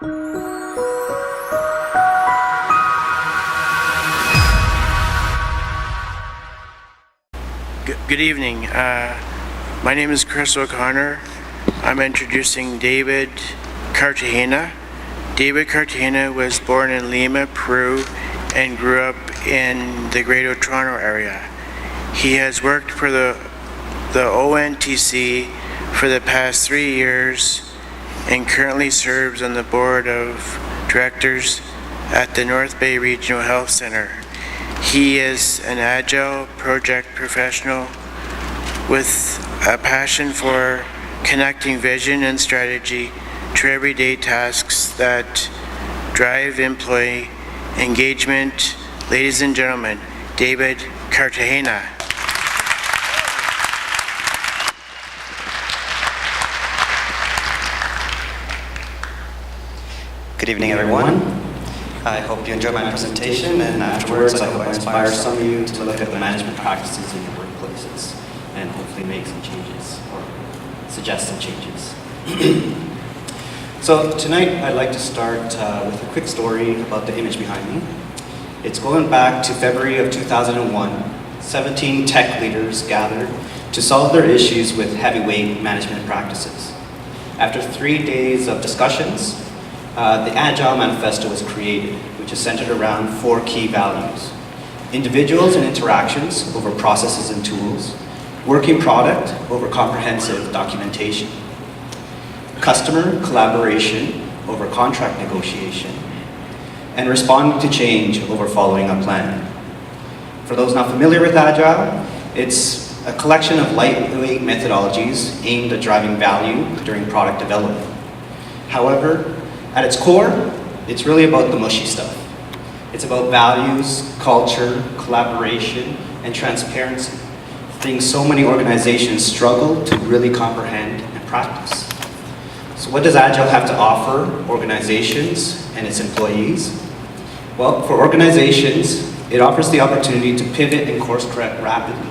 Good evening. My name is Chris O'Connor. I'm introducing David Cartegena. David Cartegena was born in Lima, Peru, and grew up in the Greater Toronto area. He has worked for the ONTC for the past 3 years and currently serves on the board of directors at the North Bay Regional Health Center. He is an agile project professional with a passion for connecting vision and strategy to everyday tasks that drive employee engagement. Ladies and gentlemen, David Cartegena. Good evening, everyone. I hope you enjoy my presentation, and afterwards I hope I inspire some of you to look at the management practices in your workplaces and hopefully make some changes or suggest some changes. So tonight I'd like to start with a quick story about the image behind me. It's going back to February of 2001. 17 tech leaders gathered to solve their issues with heavyweight management practices. After 3 days of discussions, the Agile Manifesto was created, which is centered around 4 key values: individuals and interactions over processes and tools, working product over comprehensive documentation, customer collaboration over contract negotiation, and responding to change over following a plan. For those not familiar with Agile, it's a collection of lightweight methodologies aimed at driving value during product development. However, at its core, it's really about the mushy stuff. It's about values, culture, collaboration, and transparency, things so many organizations struggle to really comprehend and practice. So what does Agile have to offer organizations and its employees? Well, for organizations, it offers the opportunity to pivot and course correct rapidly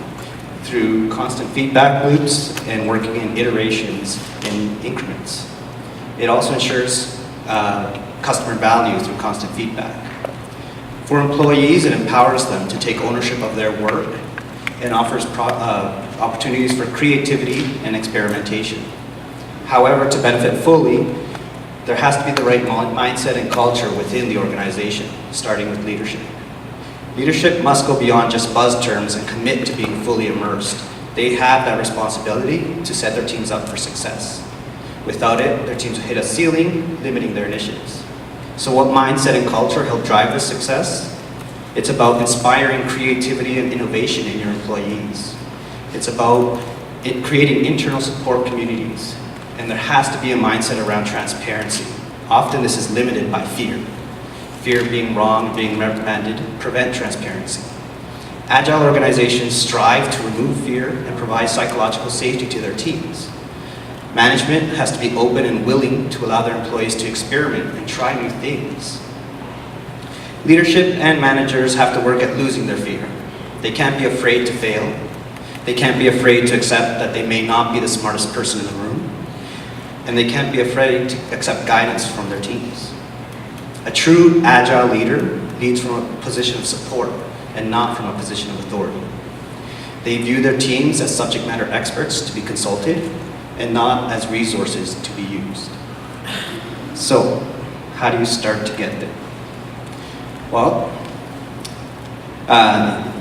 through constant feedback loops and working in iterations and increments. It also ensures customer value through constant feedback. For employees, it empowers them to take ownership of their work and offers opportunities for creativity and experimentation. However, to benefit fully, there has to be the right mindset and culture within the organization, starting with leadership. Leadership must go beyond just buzz terms and commit to being fully immersed. They have that responsibility to set their teams up for success. Without it, their teams will hit a ceiling, limiting their initiatives. So what mindset and culture help drive this success? It's about inspiring creativity and innovation in your employees. It's about creating internal support communities. And there has to be a mindset around transparency. Often this is limited by fear. Fear of being wrong, being reprimanded, prevent transparency. Agile organizations strive to remove fear and provide psychological safety to their teams. Management has to be open and willing to allow their employees to experiment and try new things. Leadership and managers have to work at losing their fear. They can't be afraid to fail. They can't be afraid to accept that they may not be the smartest person in the room. And they can't be afraid to accept guidance from their teams. A true agile leader leads from a position of support and not from a position of authority. They view their teams as subject matter experts to be consulted and not as resources to be used. So, how do you start to get there? Well,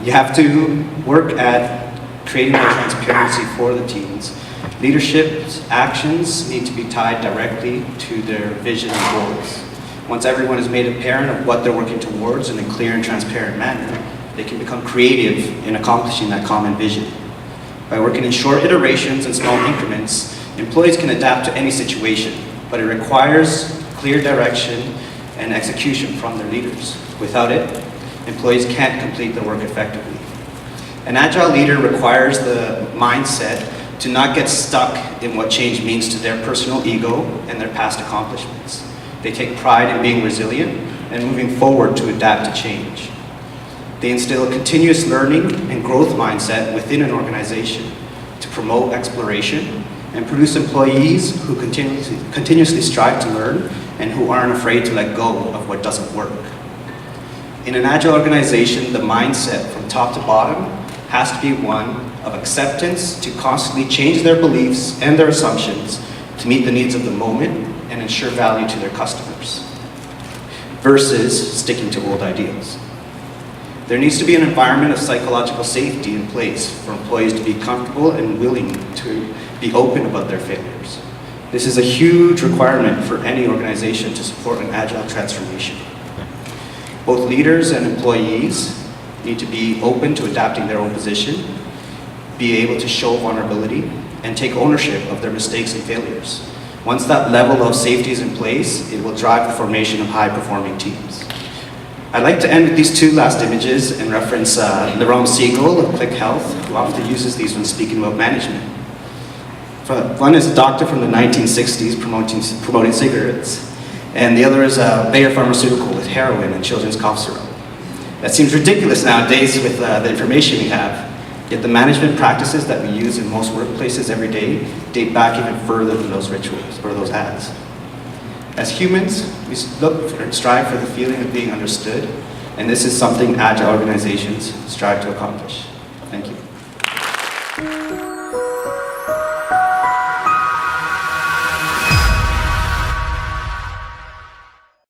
you have to work at creating the transparency for the teams. Leadership's actions need to be tied directly to their vision and goals. Once everyone is made apparent of what they're working towards in a clear and transparent manner, they can become creative in accomplishing that common vision. By working in short iterations and small increments, employees can adapt to any situation, but it requires clear direction and execution from their leaders. Without it, employees can't complete their work effectively. An agile leader requires the mindset to not get stuck in what change means to their personal ego and their past accomplishments. They take pride in being resilient and moving forward to adapt to change. They instill a continuous learning and growth mindset within an organization to promote exploration and produce employees who continuously strive to learn and who aren't afraid to let go of what doesn't work. In an agile organization, the mindset from top to bottom has to be one of acceptance to constantly change their beliefs and their assumptions to meet the needs of the moment and ensure value to their customers, versus sticking to old ideals. There needs to be an environment of psychological safety in place for employees to be comfortable and willing to be open about their failures. This is a huge requirement for any organization to support an agile transformation. Both leaders and employees need to be open to adapting their own position, be able to show vulnerability, and take ownership of their mistakes and failures. Once that level of safety is in place, it will drive the formation of high-performing teams. I'd like to end with these two last images and reference Lerone Siegel of Click Health, who often uses these when speaking about management. One is a doctor from the 1960s promoting cigarettes, and the other is a Bayer Pharmaceutical with heroin and children's cough syrup. That seems ridiculous nowadays with the information we have, yet the management practices that we use in most workplaces every day date back even further than those rituals or those ads. As humans, we look for and strive for the feeling of being understood, and this is something agile organizations strive to accomplish. Thank you.